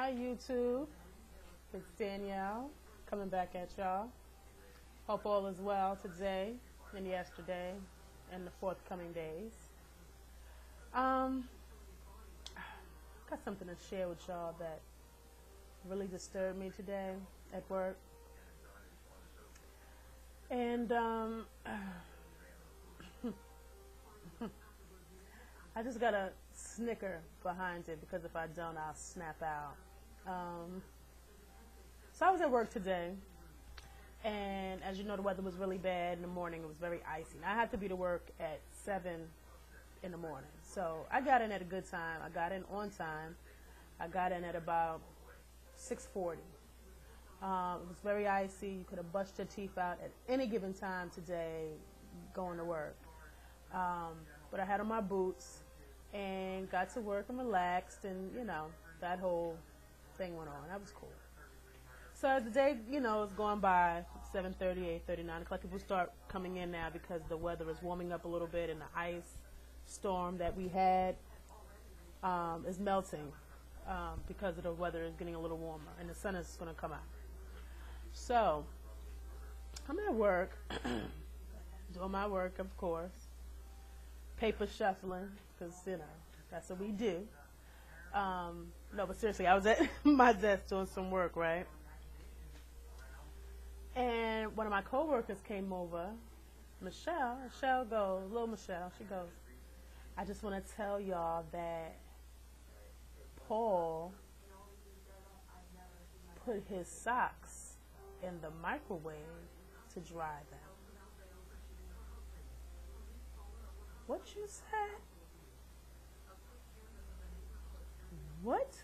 Hi, YouTube. It's Danielle coming back at y'all. Hope all is well today and yesterday and the forthcoming days. Got something to share with y'all that really disturbed me today at work. And I just got a snicker behind it because if I don't, I'll snap out. So I was at work today, and as you know, the weather was really bad in the morning. It was very icy. And I had to be to work at 7 in the morning. So I got in at a good time. I got in on time. I got in at about 6:40. It was very icy. You could have bust your teeth out at any given time today going to work. But I had on my boots and got to work and relaxed, and, you know, that whole thing went on. That was cool. So as the day, you know, is going by, 7:30, 8:30, 9 o'clock, people start coming in now because the weather is warming up a little bit and the ice storm that we had is melting because of the weather is getting a little warmer and the sun is going to come out. So I'm at work, doing my work, of course, paper shuffling, because, you know, that's what we do. No, but seriously, I was at my desk doing some work, right? And one of my coworkers came over, Michelle goes, little Michelle, she goes, I just want to tell y'all that Paul put his socks in the microwave to dry them. What you said? What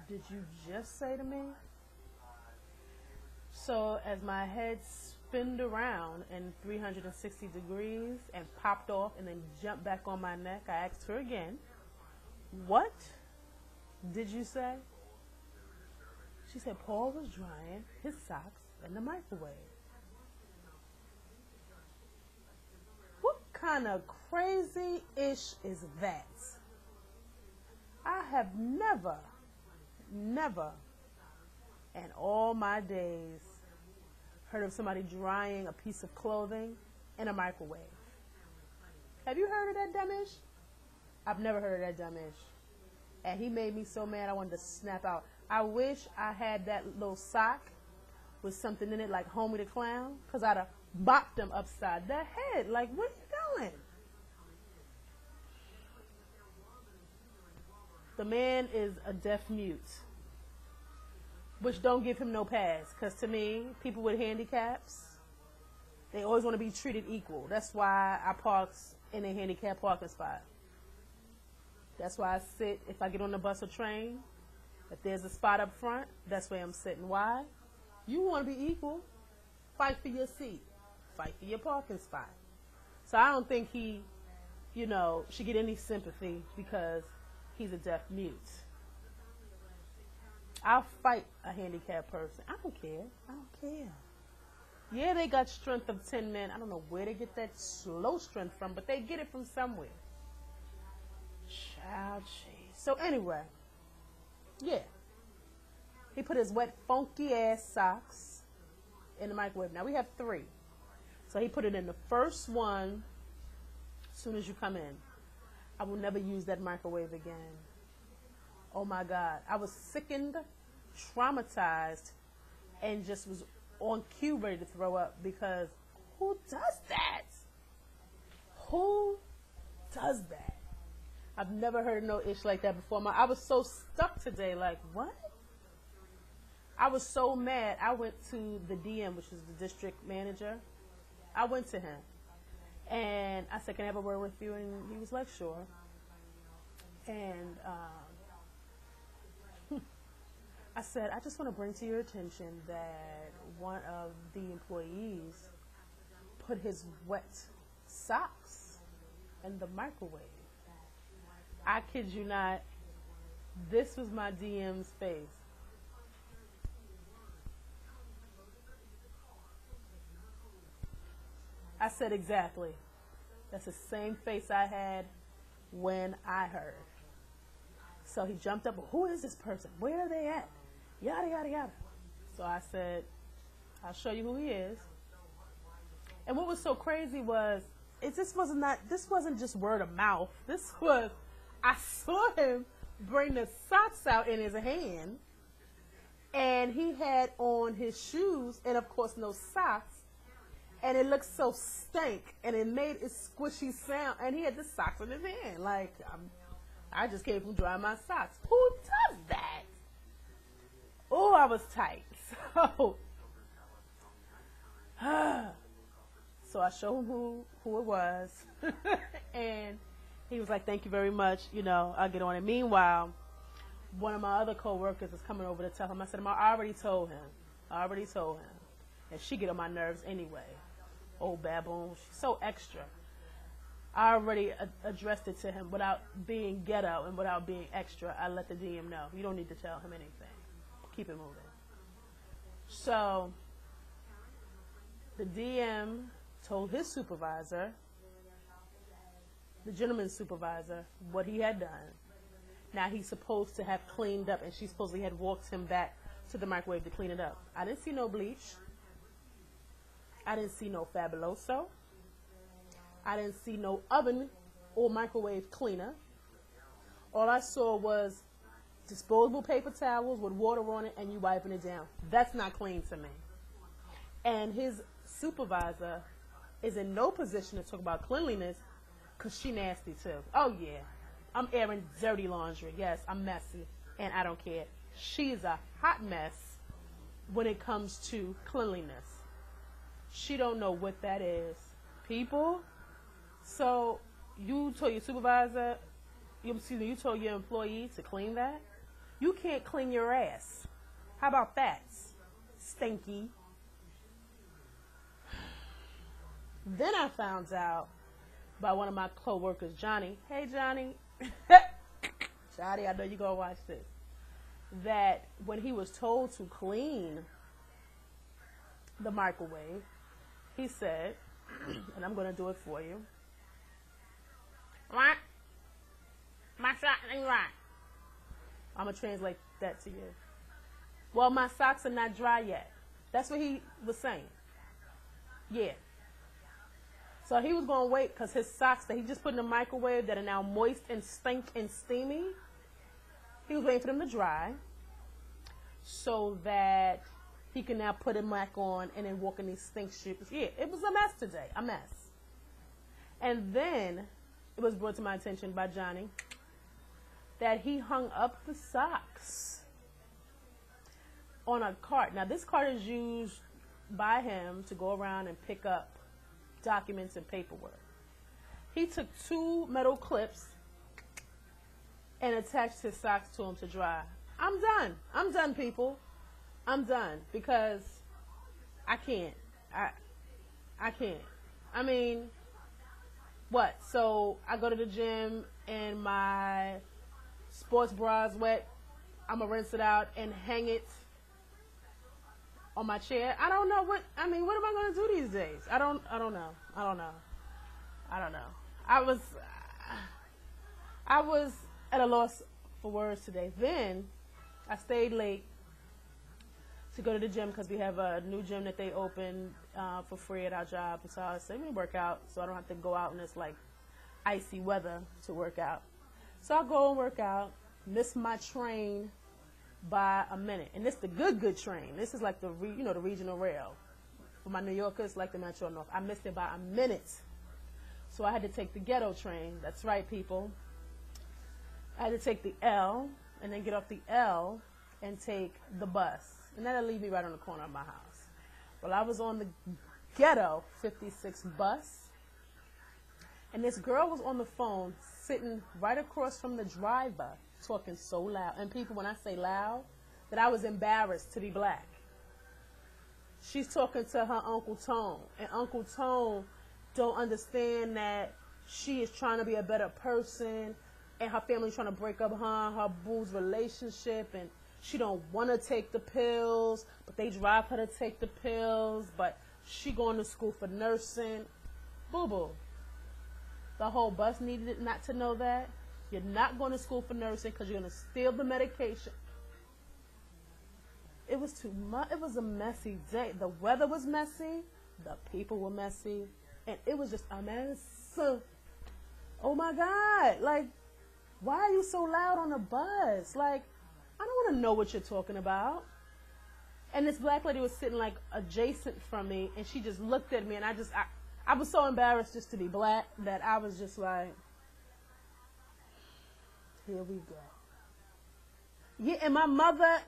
did you just say to me? So as my head spinned around in 360 degrees and popped off and then jumped back on my neck, I asked her again, what did you say? She said Paul was drying his socks in the microwave. What kind of crazy-ish is that? I have never in all my days heard of somebody drying a piece of clothing in a microwave. Have you heard of that dumbish? I've never heard of that dumbish. And he made me so mad I wanted to snap out. I wish I had that little sock with something in it like Homie the Clown, because I'd have bopped him upside the head. Like, what are you doing? The man is a deaf mute, which don't give him no pass, because to me, people with handicaps, they always want to be treated equal. That's why I park in a handicapped parking spot. That's why I sit, if I get on the bus or train, if there's a spot up front, that's where I'm sitting. Why? You want to be equal. Fight for your seat. Fight for your parking spot. So I don't think he, you know, should get any sympathy because he's a deaf mute. I'll fight a handicapped person. I don't care. I don't care. Yeah, they got strength of 10 men. I don't know where they get that slow strength from, but they get it from somewhere. Child cheese. So anyway, yeah. He put his wet, funky ass socks in the microwave. Now we have 3. So he put it in the first one as soon as you come in. I will never use that microwave again. Oh my God. I was sickened, traumatized, and just was on cue ready to throw up because who does that? Who does that? I've never heard no ish like that before. I was so stuck today, like, what? I was so mad. I went to the DM, which is the district manager. I went to him. And I said, can I have a word with you? And he was like, sure. And I said, I just want to bring to your attention that one of the employees put his wet socks in the microwave. I kid you not, this was my DM's face. I said exactly. That's the same face I had when I heard. So he jumped up, who is this person? Where are they at? Yada, yada, yada. So I said, I'll show you who he is. And what was so crazy was, this wasn't just word of mouth. This was, I saw him bring the socks out in his hand, and he had on his shoes, and of course no socks, and it looked so stank, and it made a squishy sound, and he had the socks in his hand. Like, I just came from drying my socks. Who does that? Oh, I was tight. So I showed him who it was, and he was like, thank you very much, I'll get on it. Meanwhile, one of my other coworkers was coming over to tell him. I said, I already told him. And she get on my nerves anyway. Old baboon, she's so extra. I already addressed it to him without being ghetto and without being extra. I let the DM know. You don't need to tell him anything. Keep it moving. So the DM told his supervisor, the gentleman's supervisor, what he had done. Now he's supposed to have cleaned up, and she supposedly had walked him back to the microwave to clean it up. I didn't see no bleach. I didn't see no Fabuloso. I didn't see no oven or microwave cleaner. All I saw was disposable paper towels with water on it and you wiping it down. That's not clean to me. And his supervisor is in no position to talk about cleanliness because she nasty too. Oh yeah, I'm airing dirty laundry. Yes, I'm messy and I don't care. She's a hot mess when it comes to cleanliness. She don't know what that is. People, so you told your supervisor, you told your employee to clean that? You can't clean your ass. How about that? Stinky. Then I found out by one of my co-workers, Johnny. Hey, Johnny. Johnny, I know you're going to watch this. That when he was told to clean the microwave, he said, and I'm going to do it for you. What? My socks ain't right. I'm going to translate that to you. Well, my socks are not dry yet. That's what he was saying. Yeah. So he was going to wait because his socks that he just put in the microwave that are now moist and stink and steamy, he was waiting for them to dry so that he can now put them back on and then walk in these stink shoes. Yeah, it was a mess today, a mess. And then it was brought to my attention by Johnny that he hung up the socks on a cart. Now, this cart is used by him to go around and pick up documents and paperwork. He took 2 metal clips and attached his socks to them to dry. I'm done. I'm done, people. I'm done because I can't. I can't. I mean, what? So I go to the gym and my sports bra is wet. I'm gonna rinse it out and hang it on my chair. I don't know what am I gonna do these days? I don't know. I was at a loss for words today. Then I stayed late to go to the gym because we have a new gym that they opened for free at our job. So I said, let me work out so I don't have to go out in this like icy weather to work out. So I go and work out, miss my train by a minute. And this is the good train. This is like the regional rail. For my New Yorkers, like the Metro North. I missed it by a minute. So I had to take the ghetto train. That's right, people. I had to take the L and then get off the L and take the bus. And that'll leave me right on the corner of my house. Well, I was on the ghetto 56 bus. And this girl was on the phone sitting right across from the driver talking so loud. And people, when I say loud, that I was embarrassed to be black. She's talking to her Uncle Tone. And Uncle Tone don't understand that she is trying to be a better person and her family's trying to break up her and her boo's relationship, and she don't want to take the pills, but they drive her to take the pills, but she going to school for nursing. Boo-boo. The whole bus needed not to know that. You're not going to school for nursing because you're going to steal the medication. It was too much. It was a messy day. The weather was messy. The people were messy. And it was just a mess. Oh my God. Like, why are you so loud on the bus? Like, I don't want to know what you're talking about. And this black lady was sitting like adjacent from me, and she just looked at me, and I was so embarrassed just to be black that I was just like, here we go. Yeah, and my mother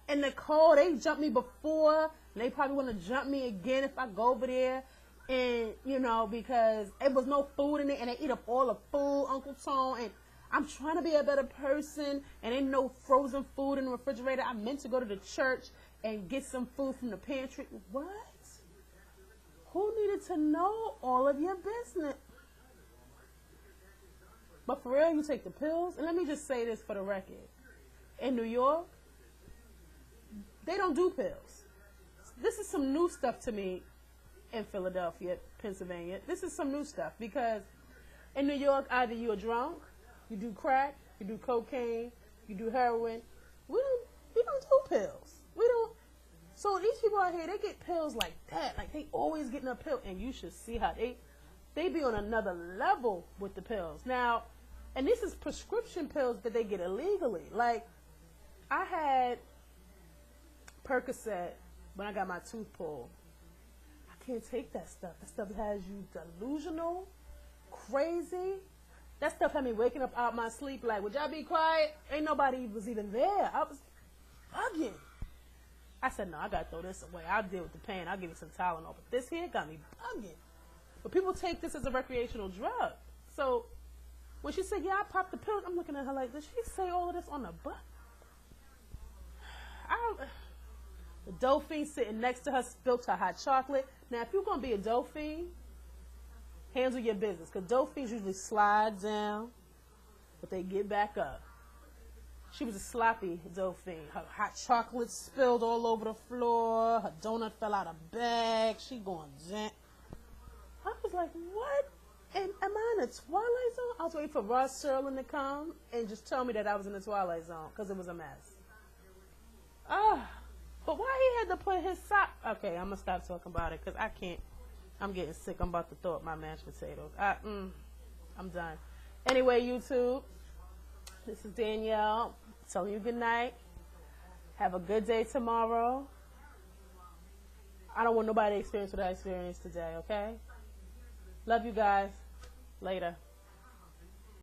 and Nicole, they jumped me before, and they probably want to jump me again if I go over there. And, you know, because there was no food in it, and they eat up all the food, Uncle Tone, and I'm trying to be a better person, and ain't no frozen food in the refrigerator. I meant to go to the church and get some food from the pantry. What? Who needed to know all of your business? But for real, you take the pills? And let me just say this for the record. In New York, they don't do pills. This is some new stuff to me in Philadelphia, Pennsylvania. This is some new stuff because in New York, either you're drunk, you do crack, you do cocaine, you do heroin. We don't do pills. We don't. So these people out here, they get pills like that. Like they always getting a pill, and you should see how they be on another level with the pills. Now, and this is prescription pills that they get illegally. Like I had Percocet when I got my tooth pulled. I can't take that stuff. That stuff has you delusional, crazy. That stuff had me waking up out my sleep like, would y'all be quiet? Ain't nobody was even there. I was bugging. I said, no, I got to throw this away. I'll deal with the pain. I'll give you some Tylenol. But this here got me bugging. But people take this as a recreational drug. So when she said, yeah, I popped the pill, I'm looking at her like, did she say all of this on the bus? The dope fiend sitting next to her spilled her hot chocolate. Now, if you're going to be a dope fiend, handle your business. Because dope fiends usually slide down, but they get back up. She was a sloppy dope fiend. Her hot chocolate spilled all over the floor. Her donut fell out of bag. She going zen. I was like, what? Am I in the Twilight Zone? I was waiting for Ross Serling to come and just tell me that I was in the Twilight Zone because it was a mess. But why he had to put his sock? Okay, I'm going to stop talking about it because I can't. I'm getting sick. I'm about to throw up my mashed potatoes. I'm done. Anyway, YouTube, this is Danielle telling you good night. Have a good day tomorrow. I don't want nobody to experience what I experienced today, okay? Love you guys. Later.